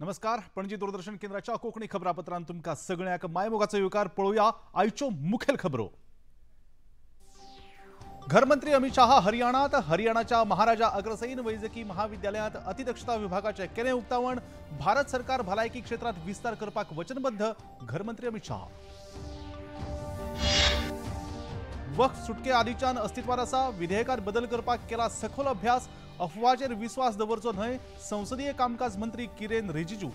नमस्कार. पणजी दूरदर्शन केंद्राच्या कोकणी खबरापत्रांत तुमका सगळ्याक मायमोगाचो येवकार. पळोवया आयच्यो मुखेल खबरो. घरमंत्री अमित शाह हरियाणात. हरियाणाच्या महाराजा अग्रसेन वैजकी महाविद्यालयात अतिदक्षता विभागाचे केले उक्तावण. भारत सरकार भलायकी क्षेत्रात विस्तार करपाक वचनबद्ध. घरमंत्री अमित शाह. वक्फ सुटके आदीच्यान अस्तित्वात आसा. विधेयकात बदल करपाक केला सखोल अभ्यास. अफवाचेर विश्वास दवरचो न्हय. संसदीय कामकाज मंत्री किरेन रिजिजू.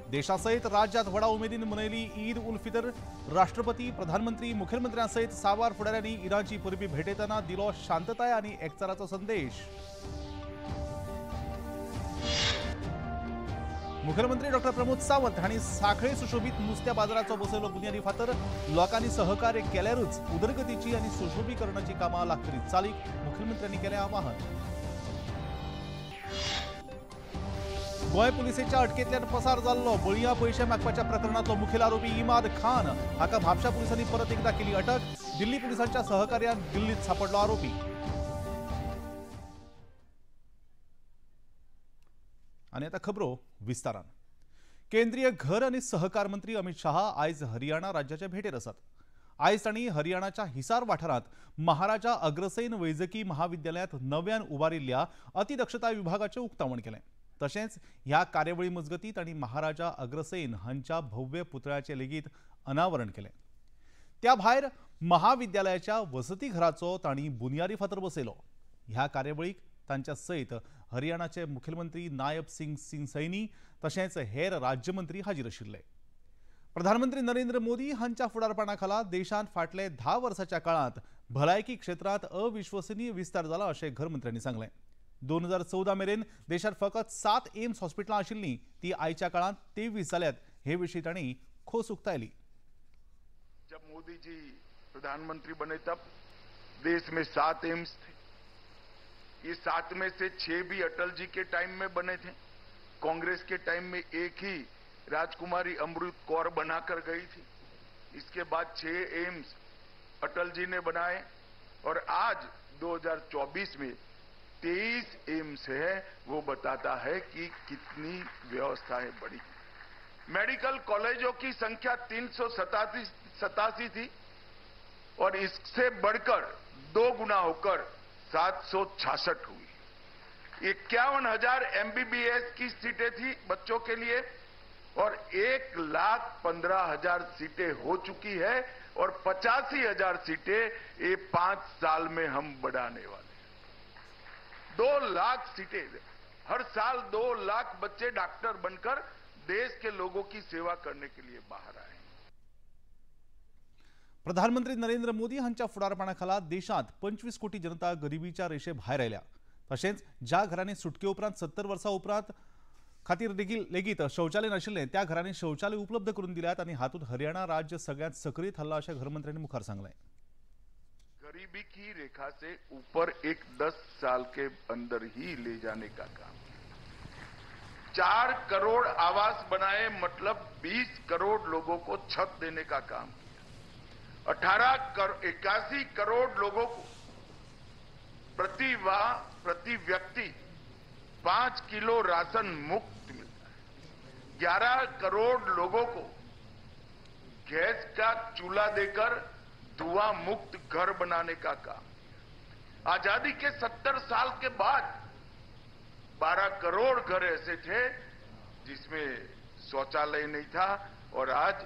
देशासहित राज्यात व्हडा उमेदीन मनयली ईद उल फितर. राष्ट्रपती, प्रधानमंत्री, मुखेलमंत्र्यांसहित साबार फुडाऱ्यांनी इराणची परबी भेटयतना दिलो शांतताय आनी एकचाराचो संदेश. मुख्यमंत्री डॉक्टर प्रमोद सावंत हांणी साखळे सुशोभित नुस्त्या बाजाराचो बसयलो बुन्यादी फातर. लोकांनी सहकार्य केल्यारूच उदरगतीची आनी सुशोभीकरणाची कामां लागतली चालीक. मुख्यमंत्र्यांनी केलें आवाहन. गोंय पुलिसेच्या अटकेंतल्यान पसार जाल्लो बळिया पयशे मागपाच्या प्रकरणातलो मुखेल आरोपी इमाद खान हाका म्हापशा पुलिसांनी परत एकदा केली अटक. दिल्ली पुलिसांच्या सहकार्यान दिल्लीत सापडलो आरोपी. आणि आता खबरो विस्तारान. केंद्रीय घर आणि सहकार मंत्री अमित शाह आयज हरियाणा राज्याच्या भेटेर आसात. आयज तांणी हरियाणाच्या हिसार वाठारांत महाराजा अग्रसेन वैजकी महाविद्यालयात नव्यान उबारिल्ल्या अतिदक्षता विभागाचे उक्तावण केलें. तशेंच ह्या कार्यावळी मजगतीं तांणी महाराजा अग्रसेन हांच्या भव्य पुतळ्याचे लेगीत अनावरण केलें. त्या भायर महाविद्यालयाच्या वसतीघराचो तांणी बुनयादी फातर बसयलो. ह्या कार्यावळीक तांच्या सयत हरियाणाचे मुखेलमंत्री नायब सिंग सैनी तशेंच हेर राज्यमंत्री हाजीर आशिल्ले. प्रधानमंत्री नरेंद्र मोदी हांच्या फुडारपणाखाला देशांत फाटले 10 वर्सांच्या काळात भलायकी क्षेत्रात अविश्वसनीय विस्तार जाला अशें घरमंत्र्यांनी सांगलें. 2014 मेरेन देशांत फकत 7 एम्स हॉस्पिटलां आशिल्लीं ती आयच्या काळात 23 जाल्यात. हे विशीं तांणी खोस उक्तायली. जब मोदी जी प्रधानमंत्री बने तब देश में 7 एम्स थे. ये 7 में से 6 भी अटल जी के टाइम में बने थे. कांग्रेस के टाइम में एक ही राजकुमारी अमृत कौर बनाकर गई थी. इसके बाद 6 एम्स अटल जी ने बनाए और आज 2024 में 23 एम्स है. वो बताता है कि कितनी व्यवस्थाएं बढ़ी. मेडिकल कॉलेजों की संख्या 387 थी और इससे बढ़कर 2 गुना होकर 766 हुई. 51,000 MBBS की सीटें थी बच्चों के लिए और 1,15,000 सीटें हो चुकी है और 85,000 सीटें ये 5 साल में हम बढ़ाने वाले हैं. 2 लाख सीटें. हर साल 2 लाख बच्चे डॉक्टर बनकर देश के लोगों की सेवा करने के लिए बाहर आए. प्रधानमंत्री नरेंद्र मोदी हांच्या फुडारपणाखाला देशांत 25 कोटी जनता गरिबीच्या रेषे भायर आयल्या. तशेंच ज्या घरांनी सुटके उपरांत 70 वर्सां उपरांत खातीर लेगीत शौचालय नाशिल्लें त्या घरांनी शौचालय उपलब्ध करून दिल्यात आनी हातूंत हरियाणा राज्य सगळ्यात सक्रिय थारला अशें घरमंत्र्यांनी मुखार सांगलें. गरीबी की रेखा से ऊपर एक 10 साल के अंदर ही ले जाने का काम. 4 करोड़ आवास बनाए मतलब 20 करोड़ लोगों को छत देने का काम. 81 करोड़ लोगों को प्रति व्यक्ति 5 किलो राशन मुफ्त मिलता है. 11 करोड़ लोगों को गैस का चूल्हा देकर धुआं मुक्त घर बनाने का काम. आजादी के 70 साल के बाद 12 करोड़ घर ऐसे थे जिसमें शौचालय नहीं था. और आज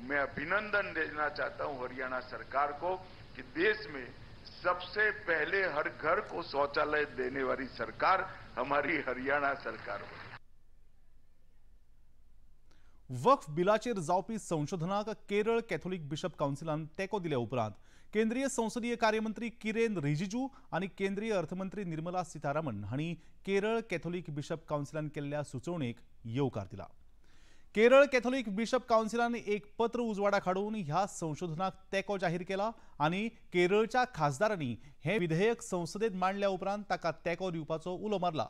मैं अभिनंदन देना चाहता हूं हरियाणा सरकार को कि देश में सबसे पहले हर घर को शौचालय देने वाली सरकार हमारी हरियाणा सरकार होती. वक्फ बिलाचेर जावपी संशोधनाक केरळ कॅथोलिक बिशप काउन्सिलान तेंको दिल्या उपरांत केंद्रीय संसदीय कार्यमंत्री किरेन रिजिजू आनी केंद्रीय अर्थमंत्री निर्मला सीतारामन हांणी केरळ कॅथोलिक बिशप काउन्सिलान केल्ल्या सुचोवणेक येवकार दिला. केरळ कॅथोलिक बिशप काउन्सिलान एक पत्र उजवाडाक हाडून ह्या संशोधनाक तेंको जाहीर केला आनी केरळच्या खासदारांनी हे विधेयक संसदेत मांडल्या उपरांत ताका तेंको दिवपाचो उलो मारला.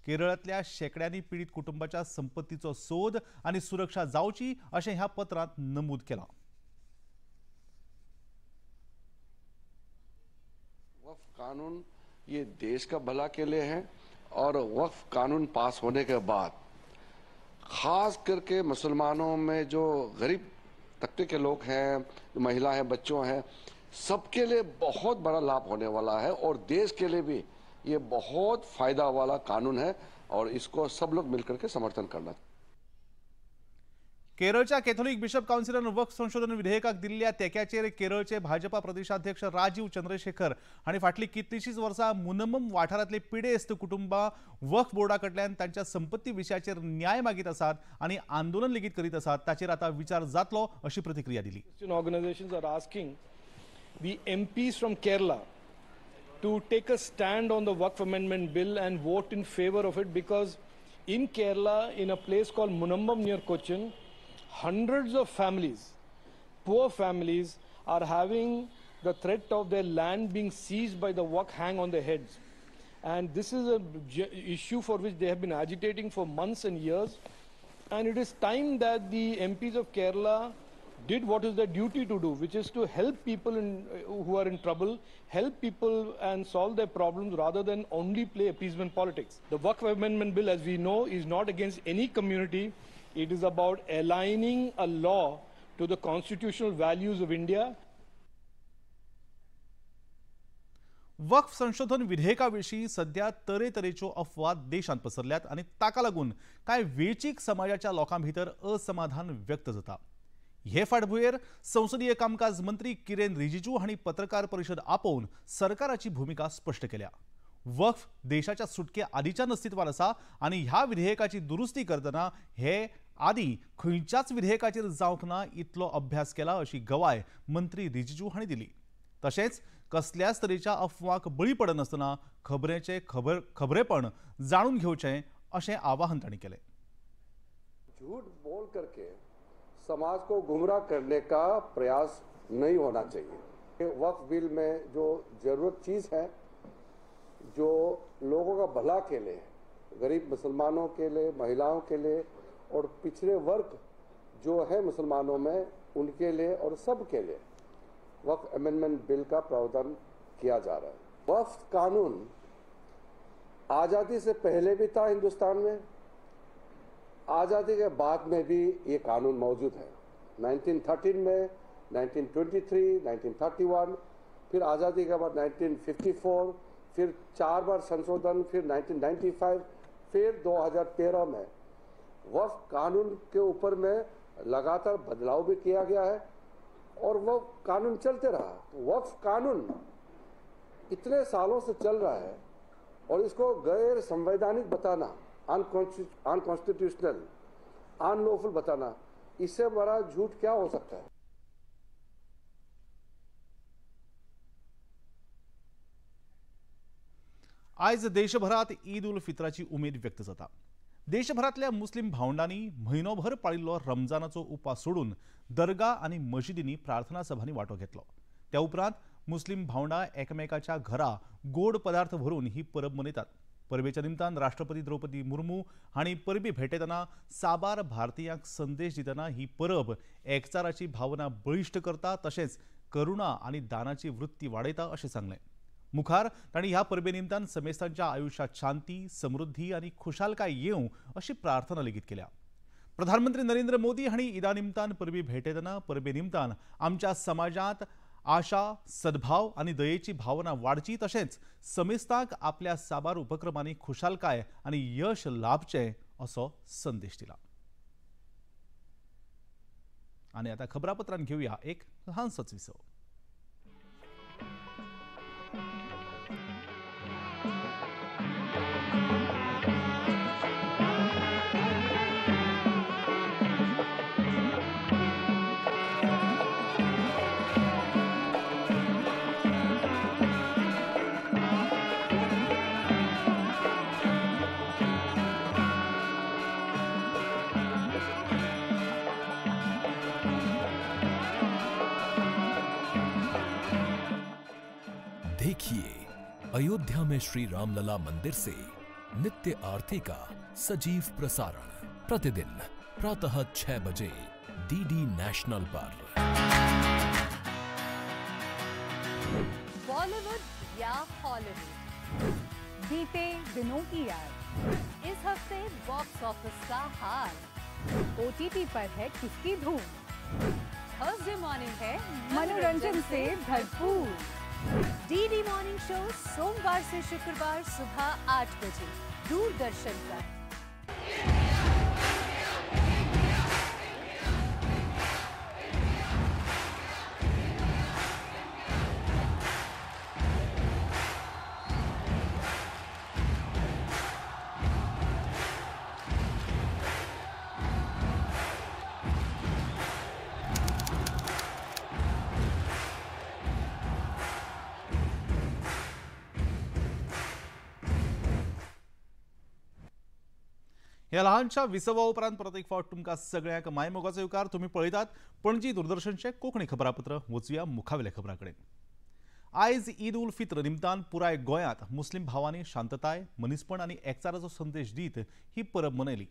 केरळातल्या शेकड्यांनी पीडित कुटुंबाच्या संपत्तीचो सोद आनी सुरक्षा जावची अशें ह्या पत्रांत नमूद केलां. वक्फ कानून ये देश का भला के लिए है और वक्फ कानून पास होने के बाद खास करके मुसलमानों में जो गरीब तबके के लोग हैं, महिला हैं, बच्चों हैं, सबके लिए बहुत बड़ा लाभ होने वाला है और देश के लिए भी ये बहुत फायदा वाला कानून है और इसको सब लोग मिलकर के समर्थन करना। केरळच्या कॅथोलिक बिशप काउन्सिलान वक्फ संशोधन विधेयकाक दिल्ल्या तेक्याचेर केरळचे भाजपा प्रदेशाध्यक्ष राजीव चंद्रशेखर हांणी फाटली कितलीशींच वर्सां मुनम्मम वाठारांतली पिडेस्त कुटुंबां वक्फ बोर्डा कडल्यान तांच्या संपत्ती विशयाचेर न्याय मागीत आसात आनी आंदोलन लेगीत करीत आसात ताचेर आता विचार जातलो अशी प्रतिक्रिया दिली. Organizations are asking the MPs from Kerala to take a stand on the Waqf Amendment Bill and vote in favor of it, because in Kerala, in a place called Munambam near Cochin, hundreds of families, poor families, are having the threat of their land being seized by the Waqf hang on their heads. And this is an issue for which they have been agitating for months and years. And it is time that the MPs of Kerala did what is their duty to do, which is to help people who are in trouble, help people and solve their problems rather than only play appeasement politics. The Waqf Amendment Bill, as we know, is not against any community. It is about aligning a law to the constitutional values of India. वक्फ संशोधन विधेयकाविषयी सध्या तरेतरेच्यो अफवा देशांत पसरल्यात आनी ताका लागून कांय वेंचीक समाजाच्या लोकां भितर असमाधान व्यक्त जाता. हे फाटभुंयेर संसदीय कामकाज मंत्री किरेन रिजिजू हांणी पत्रकार परिशद आपोवन सरकाराची भूमिका स्पश्ट केल्या. वक्फ देशाच्या सुटके आदींच्यान अस्तित्वात आसा आनी ह्या विधेयकाची दुरुस्ती करतना हे आदी खंयच्याच विधेयकाचेर जावंक ना इतलो अभ्यास केला अशी गवाय मंत्री रिजिजू हांणी दिली. तशेंच कसल्याच तरेच्या अफवाक बळी पडनासतना खबरेपण जाणून घेवचें अशें आवाहन तांणी केलें. झूठ बोल करके समाज को गुमराह करने का प्रयास नहीं होना चाहिए. वक्फ बिल में जो जरूरत चीज है, जो लोगों का भला के लिए, गरीब मुसलमानों के लिए, महिलाओं के लिए और पिछड़े वर्ग जो है मुसलमानों में, उनके लिए और सब के लिए वक्फ अमेंडमेंट बिल का प्रावधान किया जा रहा है. वक्फ कानून आजादी से पहले भी था हिंदुस्तान में, आजादी के बाद में भी ये कानून मौजूद है. 1913 में, 1923, 1931, फिर आजादी के बाद 1954, फिर 4 बार संशोधन, फिर 1995, फिर 2013 में वक्फ कानून के ऊपर में लगातार बदलाव भी किया गया है और वो कानून चलते रहा. वक्फ कानून इतने सालों से चल रहा है और इसको गैर संवैधानिक बताना, अनकॉन्स्टिट्यूशनल, अनलॉफुल बताना, इससे बड़ा झूठ क्या हो सकता है. आज देशभरात ईद उल फित्राची उमेद व्यक्त जाता. देशभरातल्या मुस्लिम भावंडांनी म्हयनोभर पाळिल्लो रमजानाचो उपास सोडून दर्गा आनी मशिदींनी प्रार्थना सभांनी वांटो घेतलो. त्या उपरांत मुस्लिम भावंडा एकामेकाच्या घरा गोड पदार्थ भरून ही परब मनयतात. परबेच्या निमतान राष्ट्रपती द्रौपदी मुर्मू हांणी परबी भेटयतना साबार भारतीयांक संदेश दितना ही परब एकचाराची भावना बळिश्ट करता, तशेंच करुणा आनी दानाची वृत्ती वाडयता अशें सांगलें. मुखार तांणी ह्या परबे निमतान समेस्तांच्या आयुश्यात शांती, समृद्धी आनी खुशालकाय येवं अशी प्रार्थना लेगीत केल्या. प्रधानमंत्री नरेंद्र मोदी हांणी ईदा निमतान परबी भेटयतना परबे निमतान आमच्या समाजांत आशा, सद्भाव आनी दयेची भावना वाडची, तशेंच समेस्तांक आपल्या साबार उपक्रमांनी खुशालकाय आनी यश लाभचें असो संदेश दिला. आनी आतां खबरापत्रांत घेवया एक ल्हानसोच विसव. देखिए अयोध्या में श्री रामलला मंदिर से नित्य आरती का सजीव प्रसारण प्रतिदिन प्रातः 6 बजे डीडी नेशनल पर. बॉलीवुड या हॉलीवुड, बीते दिनों की याद। इस हफ्ते बॉक्स ऑफिस का हाल। ओटीटी पर है किसकी धूम। थर्सडे मॉर्निंग है मनोरंजन से भरपूर। डीडी मॉर्निंग शो सोमवार से शुक्रवार सुबह 8 बजे दूरदर्शन पर। ह्या लहानशा विसवा उपरांत परत एक फावट तुमकां सगळ्यांक मायमोगाचो येवकार। तुम्ही पळयतात पणजी दूरदर्शनचे कोंकणी खबरापत्र। वचूया मुखावेल्या खबरां कडेन। आयज ईद उल फित्र निमतान पुराय गोंयांत मुस्लिम भावांनी शांतताय, मनीसपण आनी एकचाराचो संदेश दीत ही परब मनयली।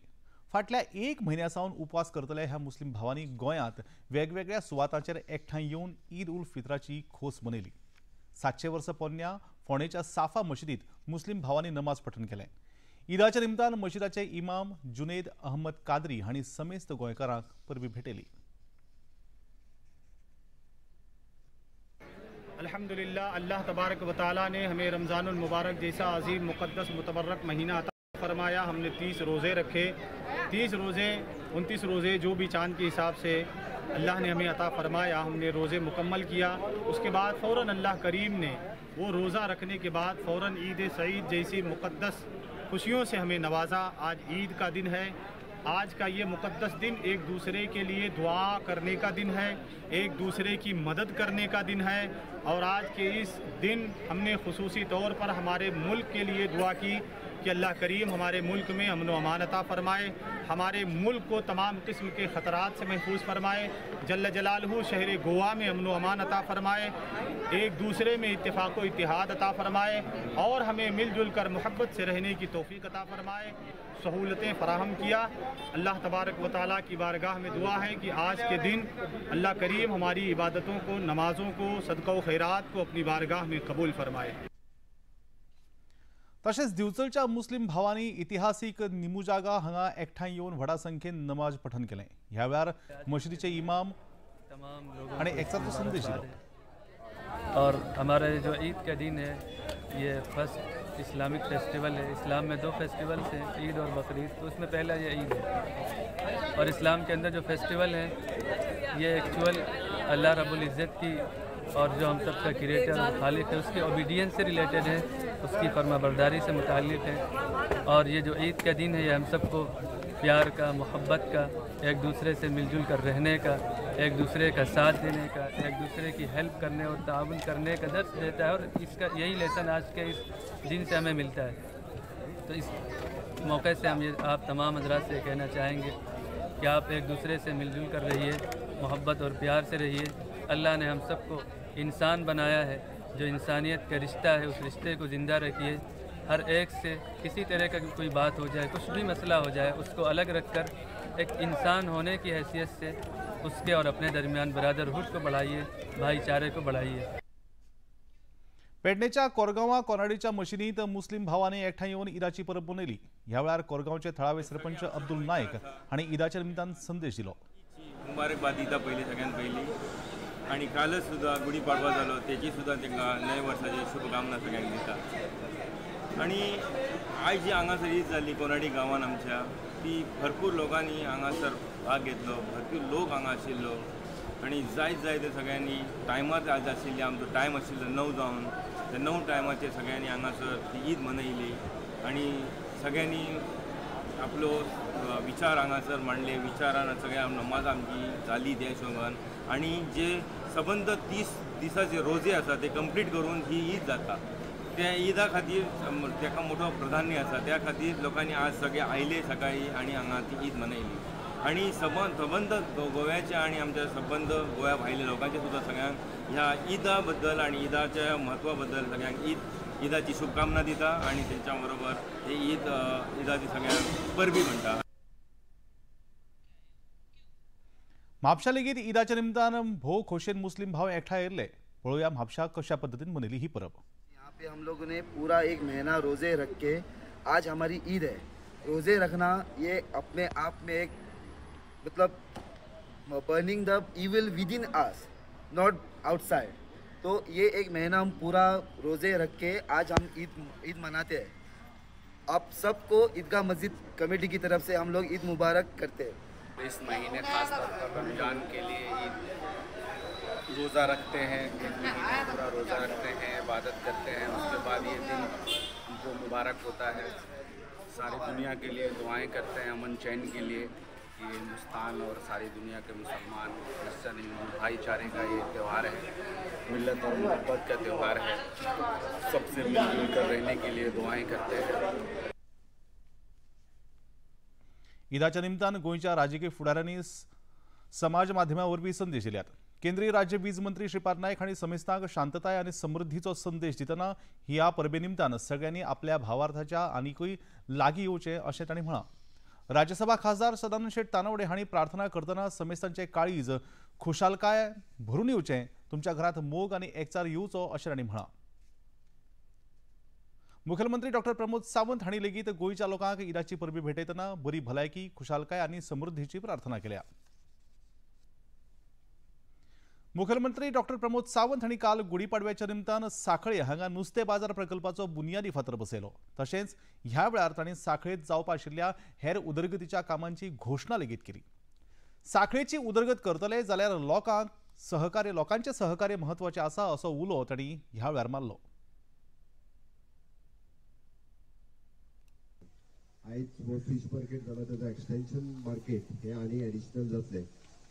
फाटल्या 1 म्हयन्या सावन उपवास करतले ह्या मुस्लिम भावांनी गोंयांत वेगवेगळ्या सुवातांचेर एकठांय येवन ईद उल फित्राची खोस मनयली। 700 वर्सां पोरन्या फोंडेच्या साफा मशिदीत मुस्लिम भावांनी नमाज पठण केलें। ईदाच्या निमतान मशिदाचे इमाम जुनेद अहमद कादरी हांणी समेस्त गोंयकारांक परबी भेटयली। अल्हम्दुलिल्लाह, अल्लाह तबारक व तआला ने हमें रमज़ानुल मुबारक जैसा अजीम मुक़द्दस मुतबर्रक महीना अता फरमाया। हमने 30 रोज़े रखे। 30 रोज़े 29 रोज़े जो भी चांद के हिसाब से अल्लाह ने हमें अता फरमाया, हमने रोज़े मुकम्मल किया। उसके बाद फ़ौरन अल्लाह करीम ने वो रोज़ा रखने के बाद फ़ौरन ईद सईद जैसी मुक़द्दस खुशियों से हमें नवाजा। आज ईद का दिन है। आज का ये मुक़द्दस दिन एक दूसरे के लिए दुआ करने का दिन है, एक दूसरे की मदद करने का दिन है। और आज के इस दिन हमने खुसूसी तौर पर हमारे मुल्क के लिए दुआ की कि अल्लाह करीम हमारे मुल्क में अमन व अमान अता फरमाए, हमारे मुल्क को तमाम किस्म के ख़तरात से महफूज फरमाए, जल्ल जलालहू शहर गोवा में अमन व अमान अता फरमाए, एक दूसरे में इत्तेफाक व इत्तिहाद अता फरमाए और हमें मिलजुल कर मोहब्बत से रहने की तौफीक अता फरमाए, सहूलतें फराहम किया। अल्लाह तबारक व तआला की बारगाह में दुआ है कि आज के दिन अल्लाह करीम हमारी इबादतों को, नमाज़ों को, सदका व खैरात को अपनी बारगाह में कबूल फरमाए। तशेंच दिवचलच्या मुस्लिम भावांनी इतिहासीक निमुजागा हांगा एकठांय येवन व्हडा संख्येन नमाज पठण केलें। ह्या वेळार मशिदीचे इमाम हांणी एकचाराचो संदेश दिलो। और हमारा जो ईद का दिन है ये फर्स्ट इस्लामिक फेस्टिवल है। इस्लाम में 2 फेस्टिवल्स हैं, ईद और बकरीद। तो उसमें पहला ये ईद है। और इस्लाम के अंदर जो फेस्टिवल है ये एक्चुअल अल्लाह रब्बुल इज़्ज़त की और जो हम सब का क्रिएटर और खालिक है उसके ओबीडियंस से रिलेटेड है, उसकी फरमाबरदारी से मुताल्लिक़ है। और ये जो ईद का दिन है ये हम सबको प्यार का, मोहब्बत का, एक दूसरे से मिलजुल कर रहने का, एक दूसरे का साथ देने का, एक दूसरे की हेल्प करने और ताउन करने का दर्स देता है। और इसका यही लेसन आज के इस दिन से हमें मिलता है। तो इस मौके से हम ये आप तमाम हज़रात से कहना चाहेंगे कि आप एक दूसरे से मिलजुल कर रहिए, मोहब्बत और प्यार से रहिए। अल्लाह ने हम सबको इंसान बनाया है, जो इंसानियत का रिश्ता है उस रिश्ते को ज़िंदा रखिए। हर एक से किसी तरह का कोई बात हो जाए, कुछ भी मसला हो जाए, उसको अलग रखकर एक इंसान होने की हैसियत से उसके और अपने दरमियान बरादरहुड को बढ़ाइए, भाईचारे को बढ़ाइए। पेडणेच्या कोरगांवा कोनाडीच्या मशिदींत मुस्लिम भावांनी एकठांय येवन ईदाची परब मनयली। ह्या वेळार कोरगांवचे थळावे सरपंच अब्दुल नायक हांणी ईदाच्या निमतान संदेश दिलो। मुबारकबाद दिता पयली सगळ्यात पयली। आणि कालच सुद्धा गुढीपाडवा जालो, तेची सुद्धा तांकां नवे वर्साची शुभकामना सगळ्यांक दिता। आणि आयज जी हांगासर ईद जाली कोनाडी गांवांत आमच्या, ती भरपूर लोकांनी हांगासर भाग घेतलो, भरपूर लोक हांगा आशिल्लो आणि जायत ते सगळ्यांनी टायमार आज आशिल्ली, आमचो टायम आशिल्लो 9 जावन, त्या 9 टायमाचेर सगळ्यांनी हांगासर ती ईद मनयली आणि सगळ्यांनी आपलो विचार हांगासर मांडले। विचारान सगळ्या नमाज आमची जाली त्या हिशोबान आणि जे सबंद 30 दिसाचे रोजे आसा ते कंप्लीट करून ही ईद जाता। त्या ईदा खातीर ताका मोठो प्राधान्य आसा, त्या खातीर लोकांनी आज सगळे आयले सकाळी आणि हांगा ती ईद मनयली। आणि सबंद गोव्याचे आणि आमच्या सबंद गोव्या भायल्या लोकांचे सुद्धा सगळ्यांक ह्या ईदा बद्दल आणि ईदाच्या म्हत्वा बद्दल सगळ्यांक ईदाची शुभकामना दिता आणि तेंच्या बरोबर हे ईदाची सगळ्यांक परबी म्हणटा। म्हापशा लेगीत ईदाच्या निमतान भोव खोशेन मुस्लिम भाव एकठांय येयले। पळोवया म्हापशा कशा पद्दतीन मनयली ही परब। यहाँ हम लोगों ने पूरा एक महीना रोज़े रख के आज हमारी ईद है। रोज़े रखना ये अपने आप में एक मतलब burning the evil with in us, not outside. तो ये एक महीना हम पूरा रोज़े रख के आज हम ईद मनाते हैं। आप सबको ईदगाह मस्जिद कमेटी की तरफ से हम लोग ईद मुबारक करते हैं। इस महीने खास तौर पर रमज़ान के लिए ईद रोज़ा रखते हैं, एक महीना पूरा रोज़ा रखते हैं, इबादत करते हैं। उसके बाद ये दिन हमको मुबारक होता है। सारी दुनिया के लिए दुआएं करते हैं, अमन चैन के लिए। ये हिंदुस्तान और सारी दुनिया के मुसलमान क्रिश्चन हिंदू भाईचारे का ये त्यौहार है, मिल्लत और मोहब्बत का त्यौहार है। सबसे मिलजुल कर रहने के लिए दुआएं करते हैं। ईदाच्या निमतान गोंयच्या राजकीय फुडाऱ्यांनी समाज माध्यमावरवी संदेश दिल्यात। केंद्रीय राज्य वीज मंत्री श्रीपाद नायक हांणी समेस्तांक शांतताय आनी समृद्धीचो संदेश दितना ह्या परबे निमतान सगळ्यांनी आपल्या भावार्थाच्या आनीकूय लागीं येवचें अशें तांणी म्हळां। राज्यसभा खासदार सदानंद शेट तानवडे हांणी प्रार्थना करतना समेस्तांचें काळीज खुशालकाय भरून येवचें, तुमच्या घरांत मोग आनी एकचार येवचो अशें तांणी म्हळां। मुखेलमंत्री डॉ प्रमोद सावंत हांणी लेगीत गोंयच्या लोकांक ईदाची परबी भेटयतना बरी भलायकी, खुशालकाय आनी समृद्धीची प्रार्थना केल्या। मुखेलमंत्री डॉ प्रमोद सावंत हांणी काल गुढीपाडव्याच्या निमतान सांखळे हांगा नुस्तें बाजार प्रकल्पाचो बुनयादी फातर बसयलो। तशेंच ह्या वेळार तांणी सांखळेंत जावपा आशिल्ल्या हेर उदरगतीच्या कामांची घोशणा लेगीत केली। सांखळेची उदरगत करतले जाल्यार लोकांचे सहकार्य म्हत्वाचें आसा असो उलो तांणी ह्या वेळार मारलो। आयज हो फिश मार्केट जाला त्याचं एक्सटेन्शन मार्केट हे आनी एडिशनल जातले।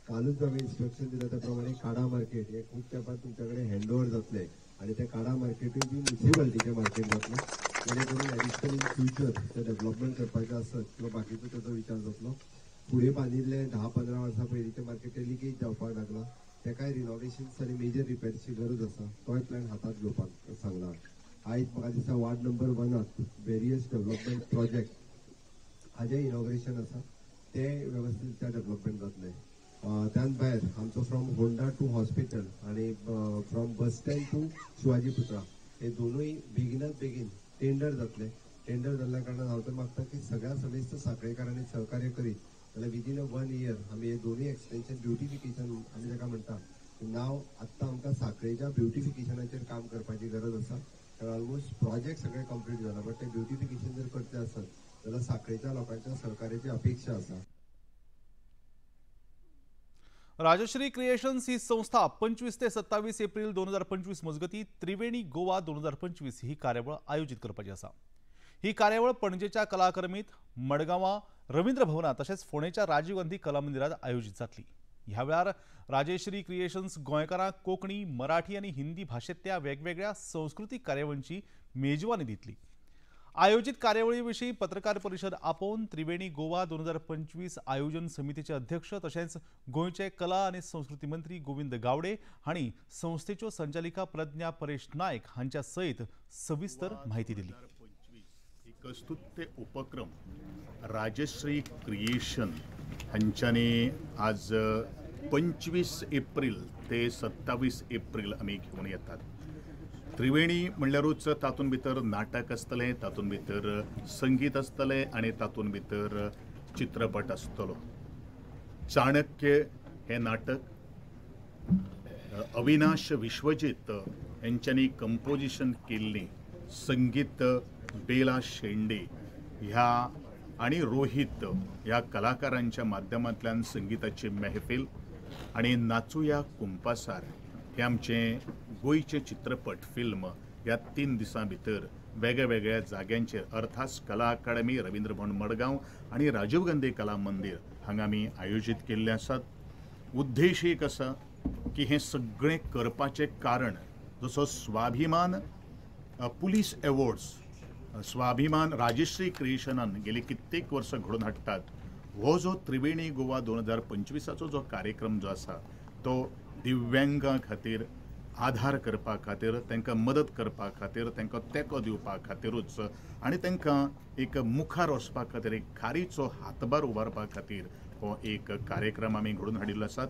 कालूच आमी इन्स्ट्रक्शन दिला त्या प्रमाणे काडा मार्केट हे खूप तेंपान तुमच्याकडे हँडओव्हर जातले आणि ते काडा मार्केटूय बी म्युनिसिपालिटीचे मार्केट जातले, जेणे करून एडिशनल इन फ्युचर ते डेव्हलपमेंट करपाचें आसत किंवा बाकीचो त्याचो विचार जातलो। फुडें बांदिल्ले 10-15 वर्सां पयलींचे मार्केट लिकेज जावपाक लागला, तेकाय रिनोवेशन्स आनी मेजर रिपेअर्सची गरज आसा, तोय प्लॅन हातात घेवपाक सांगला। आयज म्हाका दिसता ward number 1 various development project हाजे इनॉग्रेशन आसा, ते वेवस्थीत त्या डेव्हलपमेंट जातले। त्यान भायर आमचो फ्रॉम होंडा टू हॉस्पिटल आणि from bus stand to Shivaji पुतळा हे दोनूय बेगिनात बेगीन टेंडर जातले। टेंडर जाल्ल्या कारणान हांव तर मागता की सगळ्या समेस्त सांखळेकारांनी सहकार्य करीत जाल्यार विदीन 1 इयर आमी हे दोनूय एक्सटेन्शन ब्युटिफिकेशन आमी ताका म्हणटा नाव आत्तां आमकां सांखळेच्या ब्युटिफिकेशनाचेर काम करपाची गरज आसा। तर ऑलमोस्ट प्रोजेक्ट सगळे कंप्लीट जाला, बट ते ब्युटिफिकेशन जर करचे आसत जाल्यार सांखळेच्या लोकांच्या सहकार्याची अपेक्षा आसा। राजश्री क्रिएशन्स ही संस्था 25 ते 27 एप्रिल 2025 मजगती त्रिवेणी गोवा 2025 ही कार्यावळ आयोजित करपाची आसा। ही कार्यावळ पणजेच्या कला अकादमीत, मडगांवां रवींद्र भवनात तशेंच फोंडेच्या राजीव गांधी कला मंदिरात आयोजित जातली। ह्या वेळार राजश्री क्रिएशन्स गोंयकारांक कोंकणी, मराठी आनी हिंदी भाशेंतल्या वेगवेगळ्या सांस्कृतीक कार्यावळींची मेजवानी दितली। आयोजित कार्यावळी विशीं पत्रकार परिशद आपोवन त्रिवेणी गोवा 2025 आयोजन समितीचे अध्यक्ष तशेंच गोंयचे कला आनी संस्कृती मंत्री गोविंद गावडे हांणी संस्थेच्यो संचालिका प्रज्ञा परेश नायक हांच्या सयत सविस्तर म्हायती दिली। एक स्तुत्य उपक्रम राजश्री क्रिएशन हांच्यानी आज 25 एप्रिल ते 27 एप्रिल आमी घेवन येतात। त्रिवेणी म्हणल्यारूच तातूंत भितर नाटक आसतलें, तातूंत भितर संगीत आसतलें आनी तातूंत भितर चित्रपट आसतलो। चाणक्य हे नाटक अविनाश विश्वजीत यांच्यानी कंपोजिशन केल्ली, संगीत बेला शेंडे ह्या आणि रोहित ह्या कलाकारांच्या माध्यमांतल्यान संगीताची महफील आणि नाचूया कुंपासार हे आमचे गोयचे चित्रपट फिल्म ह्या 3 दिसां भितर वेगळ्या जाग्यांचेर अर्थास कला अकादमी, रवींद्र भवन मडगांव आणि राजीव गांधी कला मंदिर हांगा आमी आयोजीत केल्ले आसात। उद्देश एक आसा की हे सगळें करपाचें कारण जसो स्वाभिमान पुलीस एवॉर्ड्स, स्वाभिमान राजश्री क्रिएशनान गेली कित्येक वर्सां घडोवन हाडटात, हो जो त्रिवेणी गोवा 2025 जो कार्यक्रम जो आसा तो दिव्यांगां खातीर आधार करपा खातीर, तांकां मदत करपा खातीर, तांकां तेंको दिवपा खातीरूच आनी तांकां एक मुखार वचपा खातीर एक खारीचो हातभार उबारपा खातीर हो एक कार्यक्रम आमी घडोवन हाडिल्लो आसा।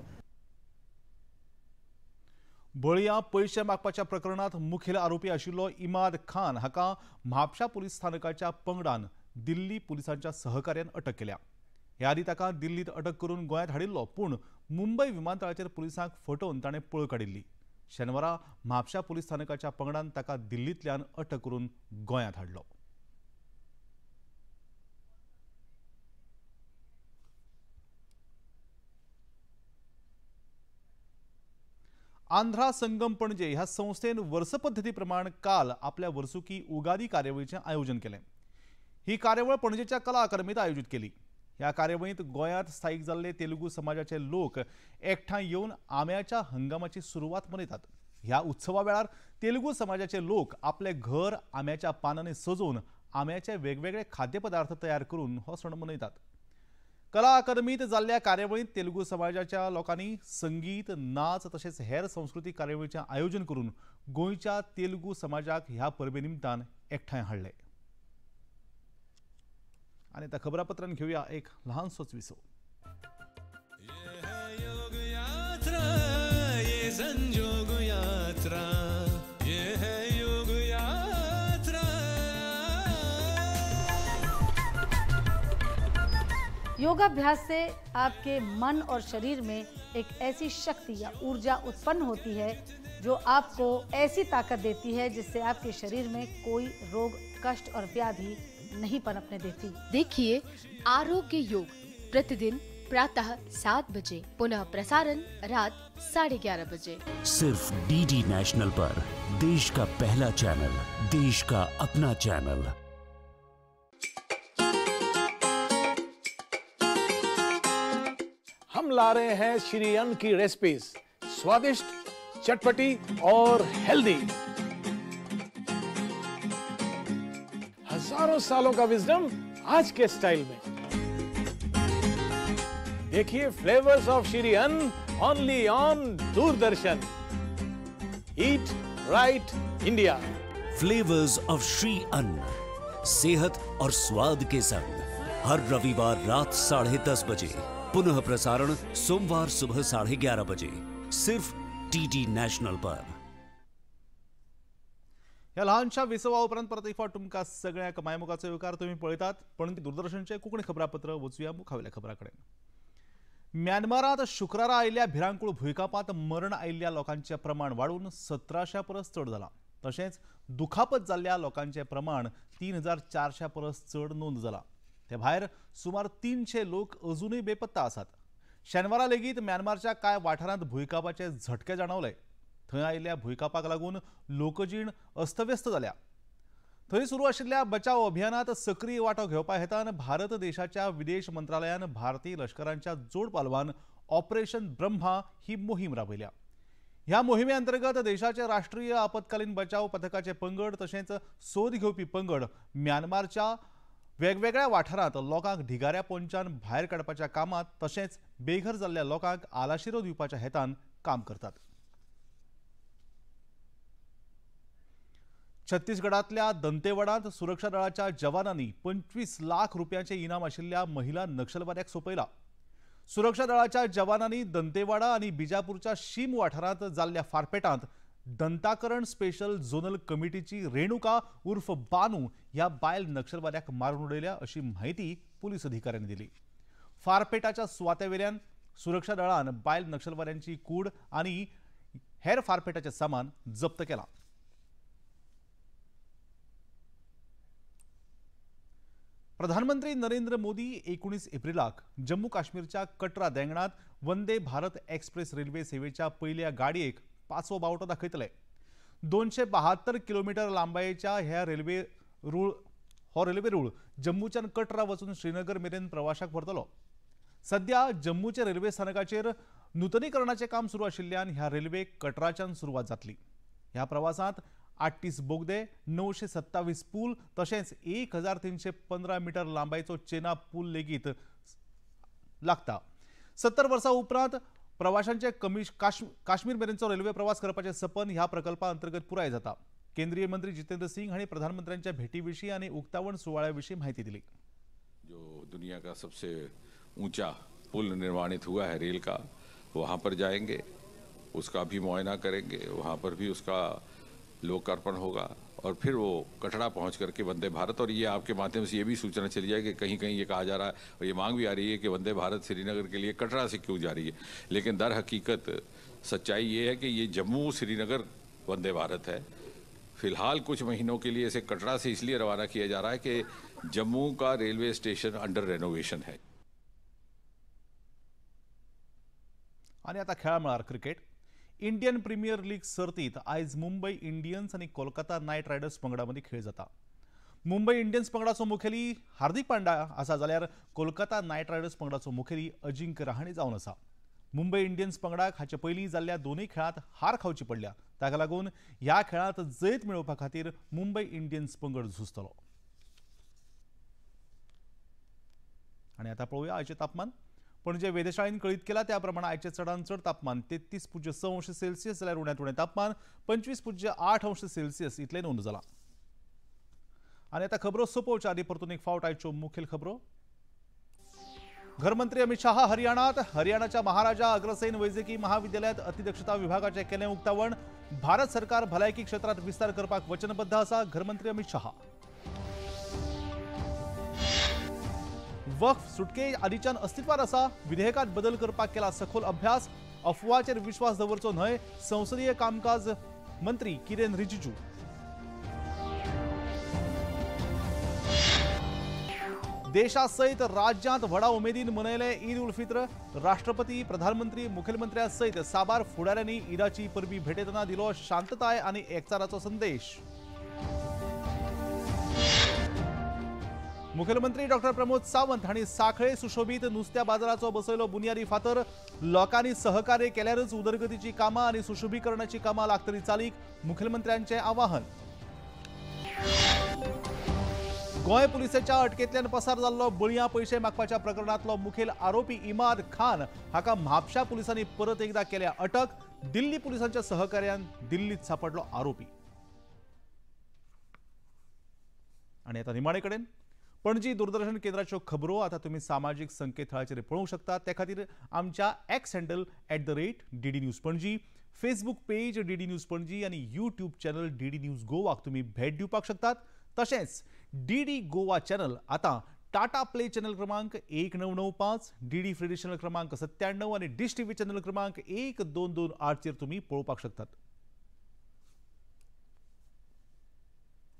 बळिया पैसे मागपाच्या प्रकरणात मुखेल आरोपी आशिल्लो इमाद खान हाका म्हापशा पोलीस स्थानकाच्या पंगडान दिल्ली पोलिसांच्या सहकार्यान अटक केल्या। ह्या आदी ताका दिल्लीत अटक करून गोंयांत हाडिल्लो, पूण मुंबय विमानतळाचेर पुलिसांक फटोवन ताणें पळ काडिल्ली। शेनवारा म्हापशा पोलीस स्थानकाच्या पंगडान ताका दिल्लींतल्यान अटक करून गोंयांत हाडलो। आंध्रा संगम पणजे ह्या संस्थेन वर्सपद्धती प्रमाण काल आपल्या वर्सुकी उगादी कार्यावळीचें आयोजन केलें। ही कार्यावळ पणजेच्या कला अकादमीत आयोजित केली। ह्या कार्यावळींत गोंयांत स्थायीक जाल्ले तेलुगू समाजाचे लोक एकठांय येवन आंब्याच्या हंगामाची सुरवात मनयतात। ह्या उत्सवा वेळार तेलुगू समाजाचे लोक आपले घर आंब्याच्या पानांनी सजोवन आंब्याचे वेगवेगळे खाद्यपदार्थ तयार करून हो सण मनयतात। कला अकादमीत जाल्ल्या कार्यावळींत तेलुगू समाजाच्या लोकांनी संगीत, नाच तशेंच हेर संस्कृतीक कार्यावळींचें आयोजन करून गोंयच्या तेलुगू समाजाक ह्या परबे निमतान एकठांय हाडले। आणि त्या खबरापत्रान घेऊया एक लहानसोच विसो। योगाभ्यास से आपके मन और शरीर में एक ऐसी शक्ति या ऊर्जा उत्पन्न होती है जो आपको ऐसी ताकत देती है जिससे आपके शरीर में कोई रोग, कष्ट और व्याधि नहीं पनपने देती। देखिए आरोग्य योग प्रतिदिन प्रातः 7 बजे, पुनः प्रसारण रात 11:30 बजे, सिर्फ डीडी नेशनल पर। देश का पहला चैनल, देश का अपना चैनल। हम ला रहे हैं श्री अन्न की रेसिपीज, स्वादिष्ट, चटपटी और हेल्दी। हजारों सालों का विजडम आज के स्टाइल में। देखिए फ्लेवर्स ऑफ श्री अन्न only on Doordarshan. Eat right India. Flavours of Shri अन्न, सेहत और स्वाद के संग। हर रविवार रात 10:30 बजे, पुनः प्रसारण सोमवार सुबह 11:30 बजे, सिर्फ डीडी नॅशनल पर। ह्या लहानशा विसवा उपरांत परत एक फावट तुमकां सगळ्यांक मायमुखाचो येवकार तुम्ही पळयतात, पण दूरदर्शनचे कोंकणी खबरापत्र वचूया मुखावेल्या खबरांकडे। म्यानमारांत शुक्रारा आयिल्ल्या भिरांकूळ भूंयकांपांत मरण आयिल्ल्या लोकांचें प्रमाण वाडून 1700 परस चड जालां। तशेंच दुखापत जाल्ल्या लोकांचें प्रमाण 3400 परस चड नोंद जालां। ते भायर सुमार 300 लोक अजूनय बेपत्ता आसात। शेनवारा लेगीत म्यानमारच्या कांय वाठारांत भूंयकांपाचे झटके जाणवले। थंय आयिल्ल्या भूंयकांपाक लागून लोकजीण अस्तव्यस्त जाल्या। थंय सुरू आशिल्ल्या बचाव अभियानात सक्रीय वांटो घेवपा हेतान भारत देशाच्या विदेश मंत्रालयान भारतीय लश्कराच्या जोड पालवान ऑपरेशन ब्रह्मा ही मोहीम राबयल्या। ह्या मोहिमे अंतर्गत देशाचे राष्ट्रीय आपत्कालीन बचाव पथकाचे पंगड तशेंच सोद घेवपी पंगड म्यानमारच्या वेगवेगळ्या वाठारांत लोकांक ढिगाऱ्या पोंच्यान भायर काडपाच्या कामात तशेंच बेघर जाल्ल्या लोकांक आलाशिरो दिवपाच्या हेतान काम करतात। छत्तीसगडांतल्या दंतेवाडांत सुरक्षा दळाच्या जवानांनी 25 लाख रुपयांचे इनाम आशिल्ल्या महिला नक्षलवाद्याक सोपयला। सुरक्षा दळाच्या जवानांनी दंतेवाडा आणि बिजापूरच्या शीम वाठारांत जाल्ल्या फारपेटांत दंताकरण स्पेशल झोनल कमिटीची रेणुका उर्फ बानू ह्या बायल नक्षलवाद्याक मारून उडयल्या अशी माहिती पोलीस अधिकाऱ्यांनी दिली। फारपेटाच्या सुवातेवेल्यान सुरक्षा दळान बायल नक्षलवाद्यांची कूड आणि हेर फारपेटाचे सामान जप्त केला। प्रधानमंत्री नरेंद्र मोदी 19 एप्रिलाक जम्मू काश्मीरच्या कटरा देंगणात वंदे भारत एक्सप्रेस रेल्वे सेवेच्या पहिल्या गाडयेक 5वो बावटो दाखयतले। 272 किलोमीटर लांबायेच्या ह्या रेल्वे रूळ जम्मूच्यान कटरा वचून श्रीनगर मेरेन प्रवाशाक व्हरतलो। सध्या जम्मूच्या रेल्वे स्थानकाचेर नूतनीकरणाचे काम सुरू आशिल्ल्यान ह्या रेल्वेक कटराच्यान सुरवात जातली। ह्या प्रवासांत 38 बोगदे, 927 पूल तशेंच 1315 मीटर लांबायचो चेना पूल लेगीत लागता। 70 वर्सां उपरांत प्रवाशांचे काश्मीर मेरेनचो रेल्वे प्रवास करपाचे सपन ह्या प्रकल्पा अंतर्गत पुराय जाता। केंद्रीय मंत्री जितेंद्र सिंह हांणी प्रधानमंत्र्यांच्या भेटीविशीं आनी उक्तावण सुवाळ्याविशीं माहिती दिली। जो दुनिया का सबसे ऊंचा पुल निर्माणित हुआ है रेल का, वहां पर जाएंगे। उसका भी मुआयना करेंगे, वहाँ पर भी उसका लोकार्पण होगा और फिर वो कटरा पहुंच करके वंदे भारत, और ये आपके माध्यम से ये भी सूचना चली जाए कि कहीं कहीं ये कहा जा रहा है और ये मांग भी आ रही है कि वंदे भारत श्रीनगर के लिए कटरा से क्यों जा रही है, लेकिन दर हकीकत सच्चाई ये है कि ये जम्मू श्रीनगर वंदे भारत है। फिलहाल कुछ महीनों के लिए इसे कटरा से इसलिए रवाना किया जा रहा है कि जम्मू का रेलवे स्टेशन अंडर रेनोवेशन है। आणि आता खेळामळार क्रिकेट इंडियन प्रीमियर लीग सर्तीत आज मुंबई इंडियन्स आणि कोलकाता नायट रायडर्स पंगडामदी खेळ जाता। मुंबई इंडियन्स पंगडाचो मुखेली हार्दिक पांड्या आसा जाल्यार कोलकाता नायट रायडर्स पंगडाचो मुखेली अजिंक्य रहाणे जावन आसा। मुंबई इंडियन्स पंगडाक हाचे पयलीं जाल्ल्या दोनूय खेळांत हार खावची पडल्या, ताका लागून ह्या खेळांत जैत मेळोवपा खातीर मुंबई इंडियन्स पंगड झुजतलो। आणि आता पळोवया आयचे तापमान। पणजे वेधशाळेन कळीत केला त्या प्रमाणे आयचे चडांत चड तापमान 33.6 अंश सेल्सियस जाल्यार उण्यात उणें तापमान 25.8 अंश सेल्सियस इतले नोंद जाला। आनी आता खबरो सोंपोवच्या आदी परतून एक फावट आयच्यो मुखेल खबरो। घरमंत्री अमित शाह हरियाणात हरियाणाच्या महाराजा अग्रसेन वैजकी महाविद्यालयात अतिदक्षता विभागाचे केलें उक्तावण। भारत सरकार भलायकी क्षेत्रात विस्तार करपाक वचनबद्ध आसा, घरमंत्री अमित शाह। वक्फ सुटके आदींच्यान अस्तित्वात आसा, विधेयकात बदल करपाक केला सखोल अभ्यास। अफवाचेर विश्वास दवरचो न्हय, संसदीय कामकाज मंत्री किरेन रिजिजू। देशासयत राज्यांत व्हडा उमेदीन मनयले ईद उल फित्र। राष्ट्रपती, प्रधानमंत्री, मुखेलमंत्र्या सयत साबार फुडाऱ्यांनी ईदाची परबी भेटयतना दिलो शांतताय आनी एकचाराचो संदेश। मुखेलमंत्री डॉक्टर प्रमोद सावंत हांणी साखळे सुशोभीत नुस्त्या बाजाराचो बसयलो बुनियादी फातर। लोकांनी सहकार्य केल्यारच उदरगतीची कामां आनी सुशोभीकरणाची कामां लागतली चालीक, मुखेलमंत्र्यांचे आवाहन। गोंय पुलिसेच्या अटकेंतल्यान पसार जाल्लो बळियां पयशे मागपाच्या प्रकरणांतलो मुखेल आरोपी इमाद खान हाका म्हापशा पुलिसांनी परत एकदा केल्या अटक। दिल्ली पुलिसांच्या सहकार्यान दिल्लीत सापडलो आरोपी। आनी आता निमाणे कडेन पणजी दूरदर्शन केंद्राच्यो खबरो आता तुम्ही सामाजीक संकेतथळाचेर पळोवंक शकता। त्या खातीर आमच्या x handle @DD news Panaji, Facebook page DD news Panaji आनी यूट्यूब चॅनल DD न्यूज गोवाक तुम्ही भेट दिवपाक शकतात। तशेंच DD गोवा चॅनल आता टाटा प्ले चॅनल क्रमांक 1995, DD फ्री डिश चॅनल क्रमांक 97 आनी डिश टीव्ही चॅनल क्रमांक 1228 चेर तुम्ही पळोवपाक शकतात।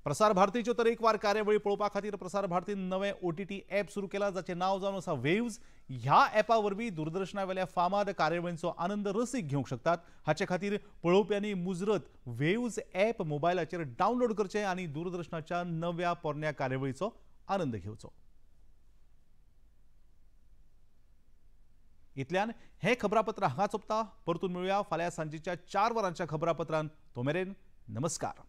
प्रसार भारतीच्यो तरेकवार कार्यावळी पळोवपा खातीर प्रसार भारतीन नवें OTT ॲप सुरू केला, जाचें नांव जावन आसा वेव्ज। ह्या ॲपा वरवीं दूरदर्शना वेल्या फामाद कार्यावळींचो आनंद रसीक घेवंक शकतात। हाचे खातीर पळोवप्यांनी मुजरत वेव्ज ॲप मोबायलाचेर डावनलोड करचें आनी दूरदर्शनाच्या नव्या पोरन्या कार्यावळीचो आनंद घेवचो। इतल्यान हें खबरापत्र हांगा सोंपता। परतून मेळुया फाल्यां सांजेच्या 4 वरांच्या खबरापत्रांत। तो मेरेन नमस्कार।